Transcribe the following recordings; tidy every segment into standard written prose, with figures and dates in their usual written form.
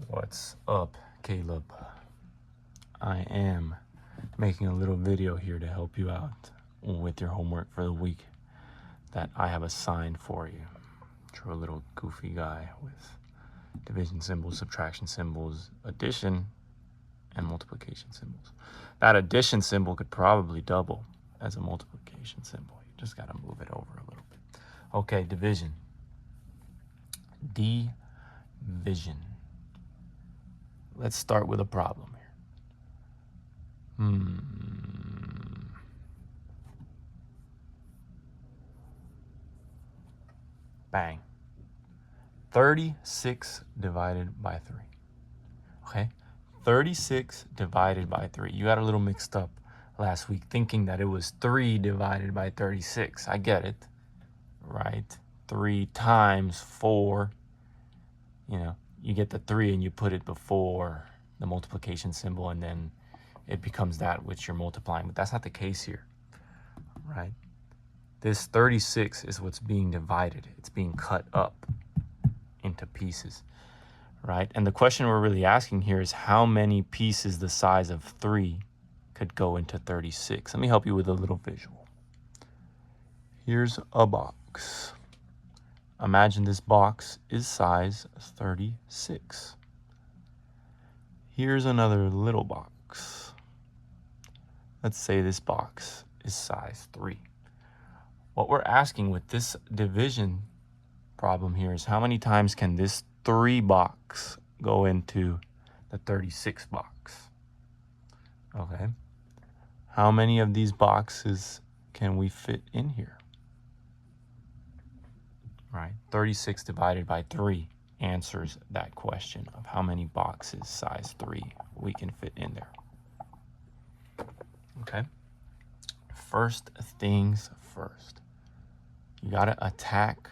What's up, Caleb? I am making a little video here to help you out with your homework for the week that I have assigned for you. Drew a little goofy guy with division symbols, subtraction symbols, addition, and multiplication symbols. That addition symbol could probably double as a multiplication symbol. You just got to move it over a little bit. Okay, division. Division. Let's start with a problem here. Bang. 36 divided by 3. Okay? 36 divided by 3. You got a little mixed up last week thinking that it was 3 divided by 36. I get it, right? 3 times 4. You know, you get the 3 and you put it before the multiplication symbol, and then it becomes that which you're multiplying. But that's not the case here, right? This 36 is what's being divided. It's being cut up into pieces, right? And the question we're really asking here is how many pieces the size of 3 could go into 36. Let me help you with a little visual. Here's a box. Imagine this box is size 36. Here's another little box. Let's say this box is size 3. What we're asking with this division problem here is how many times can this 3 box go into the 36 box? Okay. How many of these boxes can we fit in here? Right. 36 divided by 3 answers that question of how many boxes size 3 we can fit in there. Okay. First things first. You got to attack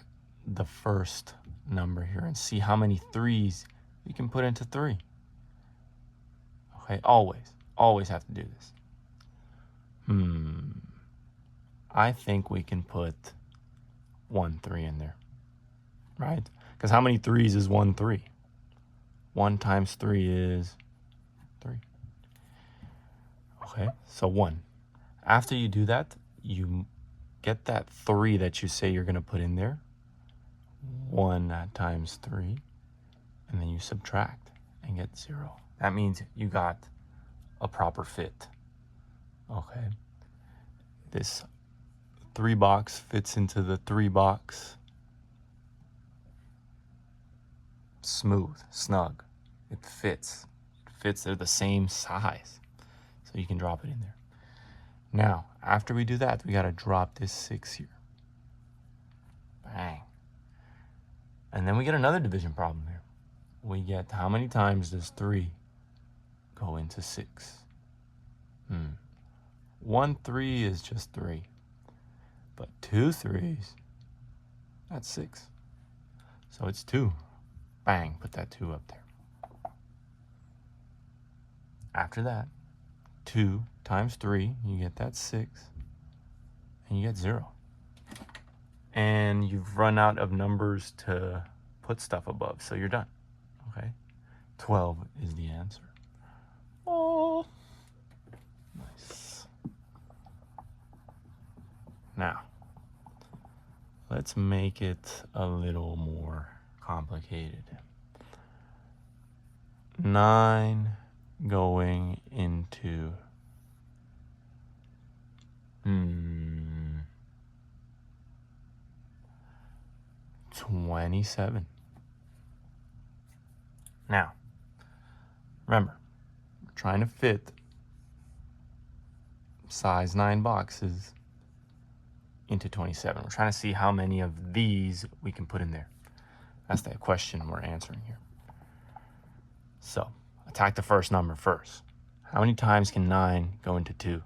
the first number here and see how many 3s you can put into 3. Okay, always have to do this. I think we can put 1 3 in there, right? Because how many 3s is 1 3? 1 times 3 is 3. Okay, so 1. After you do that, you get that 3 that you say you're going to put in there. 1 times 3, and then you subtract and get 0. That means you got a proper fit. Okay. This 3 box fits into the 3 box. Smooth, snug. It fits. They're the same size. So you can drop it in there. Now, after we do that, we got to drop this 6 here. Bang. And then we get another division problem here. We get how many times does 3 go into 6? 1 3 is just 3. But 2 3s, that's 6. So it's 2. Bang, put that 2 up there. After that, 2 times 3, you get that 6, and you get 0. And you've run out of numbers to put stuff above, so you're done. Okay? 12 is the answer. Oh, nice. Now, let's make it a little more complicated. 9 going into 27. Now, remember, we're trying to fit size 9 boxes into 27. We're trying to see how many of these we can put in there. That's the question we're answering here. So, attack the first number first. How many times can 9 go into 2?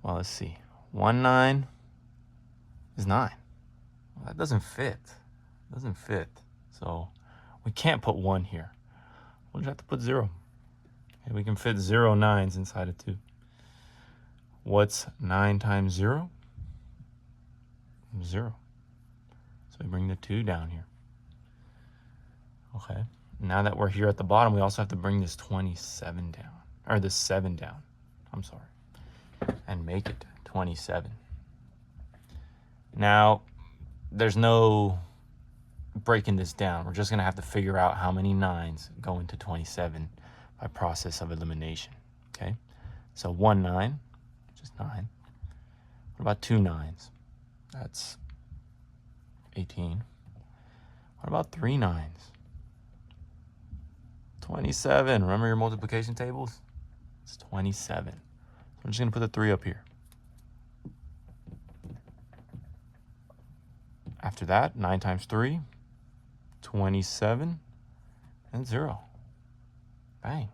Well, let's see. 1 9 is 9. Well, that doesn't fit. So we can't put 1 here. We'll just have to put 0. Okay, we can fit 0 9s inside of 2. What's 9 times 0? 0. So we bring the 2 down here. Okay. Now that we're here at the bottom, we also have to bring this 27 down, or this 7 down, I'm sorry, and make it 27. Now, there's no breaking this down. We're just going to have to figure out how many 9s go into 27 by process of elimination, okay? So 1 9, which is 9. What about 2 9s? That's 18. What about 3 9s? 27. Remember your multiplication tables? It's 27. So I'm just going to put the 3 up here. After that, 9 times 3, 27, and 0. Bang.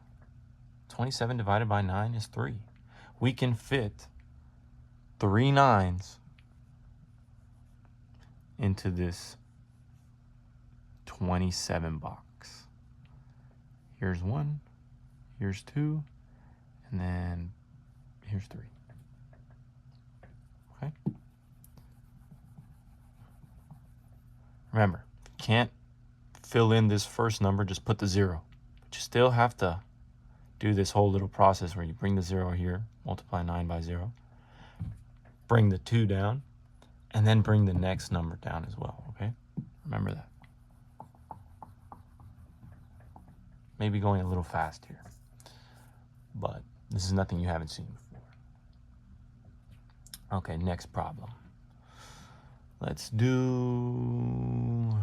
27 divided by 9 is 3. We can fit 3 9s into this 27 box. Here's 1, here's 2, and then here's 3. Okay? Remember, if you can't fill in this first number, just put the 0. But you still have to do this whole little process where you bring the 0 here, multiply 9 by 0, bring the 2 down, and then bring the next number down as well, okay? Remember that. Maybe going a little fast here, but this is nothing you haven't seen before. Okay, next problem. Let's do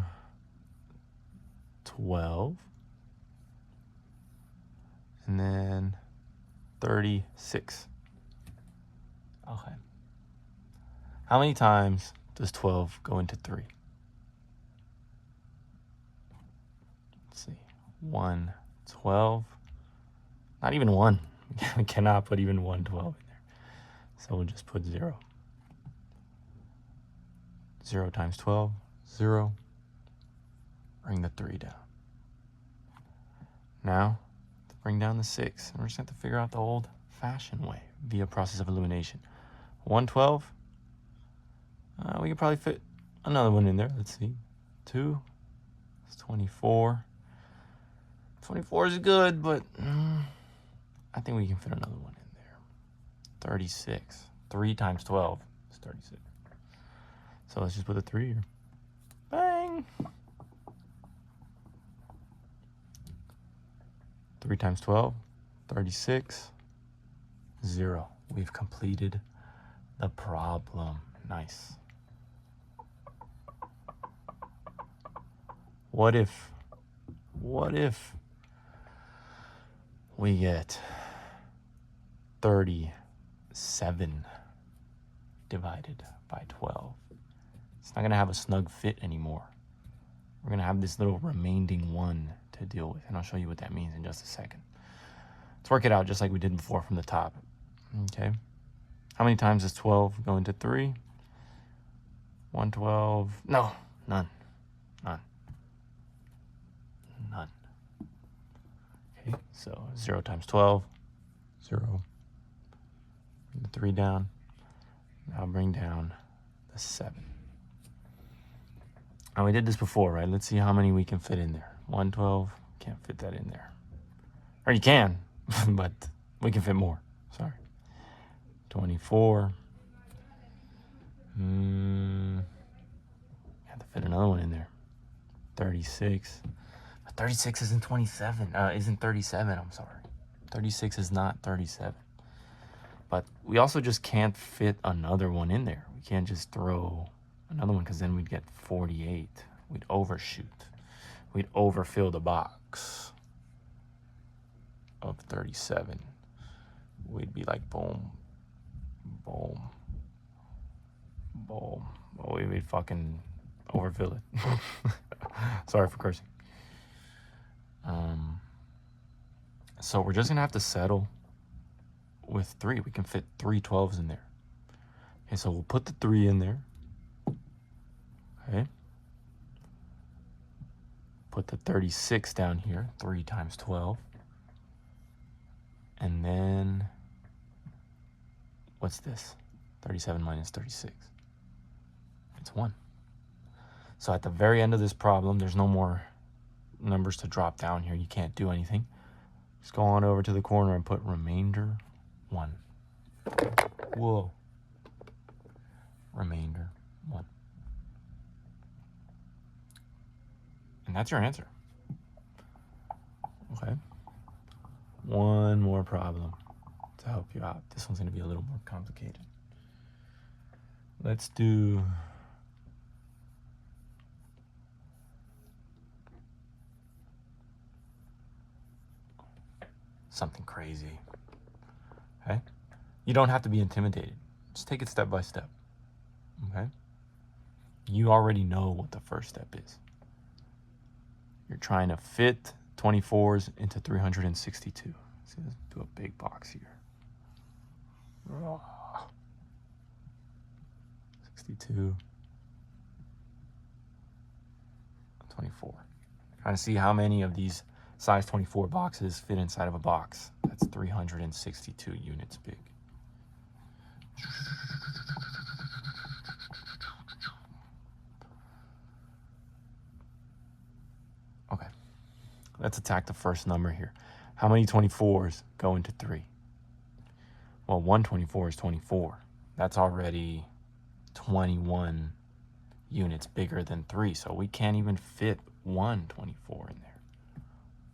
12 and then 36. Okay. How many times does 12 go into 3? Let's see. 1, 12. Not even 1. We cannot put even 1 12 in there. So we'll just put 0. 0 times 12, 0. Bring the 3 down. Now, to bring down the 6, we're just going to have to figure out the old-fashioned way via process of elimination. 112. We could probably fit another one in there. Let's see. 2. It's 24. 24 is good, but I think we can fit another one in there. 36. 3 times 12 is 36. So let's just put a 3 here. Bang! 3 times 12, 36, 0. We've completed the problem. Nice. What if we get 37 divided by 12? It's not going to have a snug fit anymore. We're going to have this little remaining 1 to deal with, and I'll show you what that means in just a second. Let's work it out just like we did before from the top. Okay. How many times does 12 go into 3? 112. No, none. None. None. Okay, so 0 times 12, 0. Bring the 3 down. Now bring down the 7. Now we did this before, right? Let's see how many we can fit in there. 112, can't fit that in there. Or you can, but we can fit more. Sorry. 24. Have to fit another one in there. 36. 36 isn't 27. Isn't 37, I'm sorry. 36 is not 37. But we also just can't fit another one in there. We can't just throw another one because then we'd get 48. We'd overshoot. We'd overfill the box of 37. We'd be like boom, boom, boom. Oh, we'd fucking overfill it. Sorry for cursing. So we're just gonna have to settle with 3. We can fit 3 12s in there. Okay, so we'll put the 3 in there. Okay. Put the 36 down here, 3 times 12. And then, what's this? 37 minus 36. It's 1. So at the very end of this problem, there's no more numbers to drop down here, you can't do anything. Just go on over to the corner and put remainder 1. Whoa. Remainder 1. And that's your answer. Okay. One more problem to help you out. This one's going to be a little more complicated. Let's do something crazy. Okay? You don't have to be intimidated. Just take it step by step. Okay? You already know what the first step is. You're trying to fit 24s into 362. So let's do a big box here. 62, 24. Trying to see how many of these size 24 boxes fit inside of a box. That's 362 units big. Okay, let's attack the first number here. How many 24s go into 3? Well, 1 24 is 24. That's already 21 units bigger than 3, so we can't even fit 1 24 in there.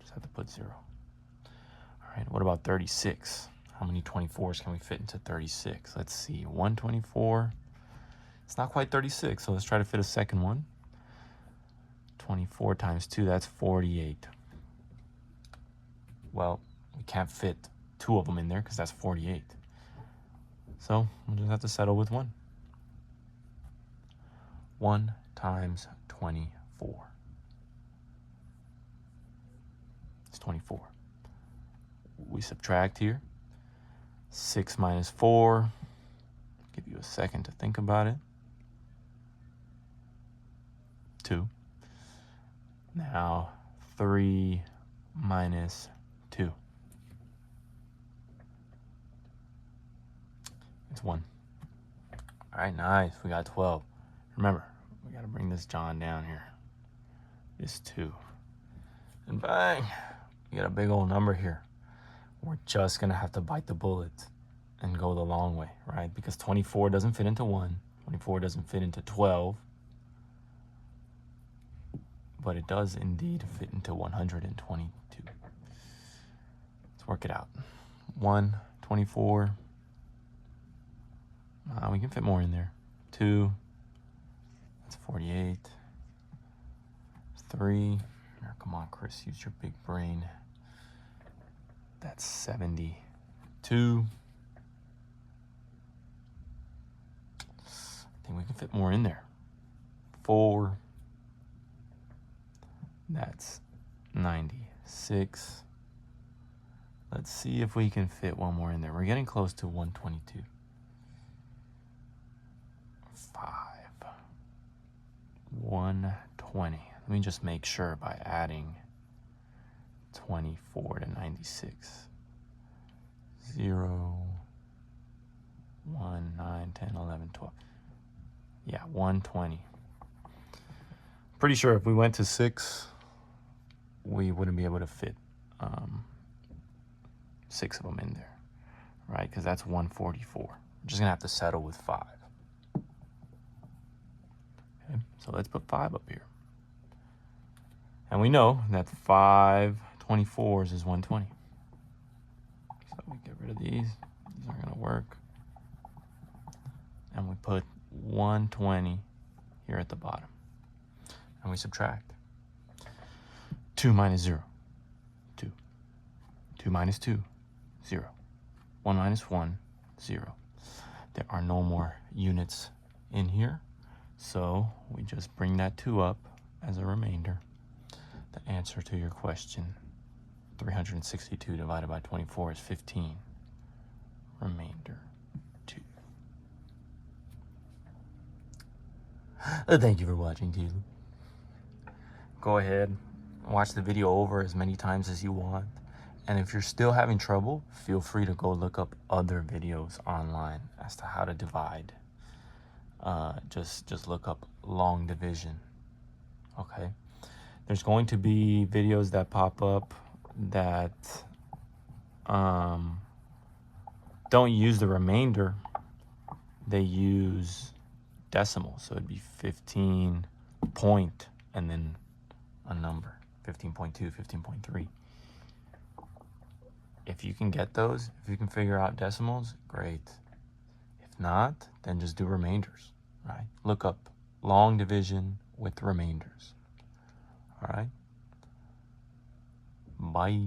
Just have to put 0. All right, what about 36? How many 24s can we fit into 36? Let's see, 1 24. It's not quite 36, so let's try to fit a second one. 24 times 2, that's 48. Well, we can't fit 2 of them in there because that's 48. So we'll just have to settle with 1. 1 times 24. It's 24. We subtract here. 6 minus 4. Give you a second to think about it. 2. Now 3 minus 2. It's 1. All right, nice. We got 12. Remember, we got to bring this John down here. It's 2. And bang, you got a big old number here. We're just going to have to bite the bullet and go the long way, right? Because 24 doesn't fit into 1. 24 doesn't fit into 12. But it does indeed fit into 122. Let's work it out. 1, 24. We can fit more in there. 2. That's 48. 3. Come on, Chris, use your big brain. That's 72. I think we can fit more in there. 4. That's 96. Let's see if we can fit one more in there. We're getting close to 122. 5. 120. Let me just make sure by adding 24 to 96. 0, 1, 9, 10, 11, 12. Yeah, 120. Pretty sure if we went to 6, we wouldn't be able to fit 6 of them in there, right? Because that's 144. We're just going to have to settle with 5. Okay, so let's put 5 up here. And we know that 5 24s is 120. So we get rid of these. These aren't going to work. And we put 120 here at the bottom. And we subtract. 2 minus 0, 2. 2 minus 2, 0. 1 minus 1, 0. There are no more units in here, so we just bring that 2 up as a remainder. The answer to your question, 362 divided by 24 is 15. Remainder 2. Thank you for watching, Caleb. Go ahead, watch the video over as many times as you want. And if you're still having trouble, feel free to go look up other videos online as to how to divide. Just look up long division. Okay. There's going to be videos that pop up that don't use the remainder. They use decimals. So it'd be 15 point and then a number, 15.2, 15.3. If you can get those, if you can figure out decimals, great. If not, then just do remainders, right? Look up long division with remainders. All right. Bye.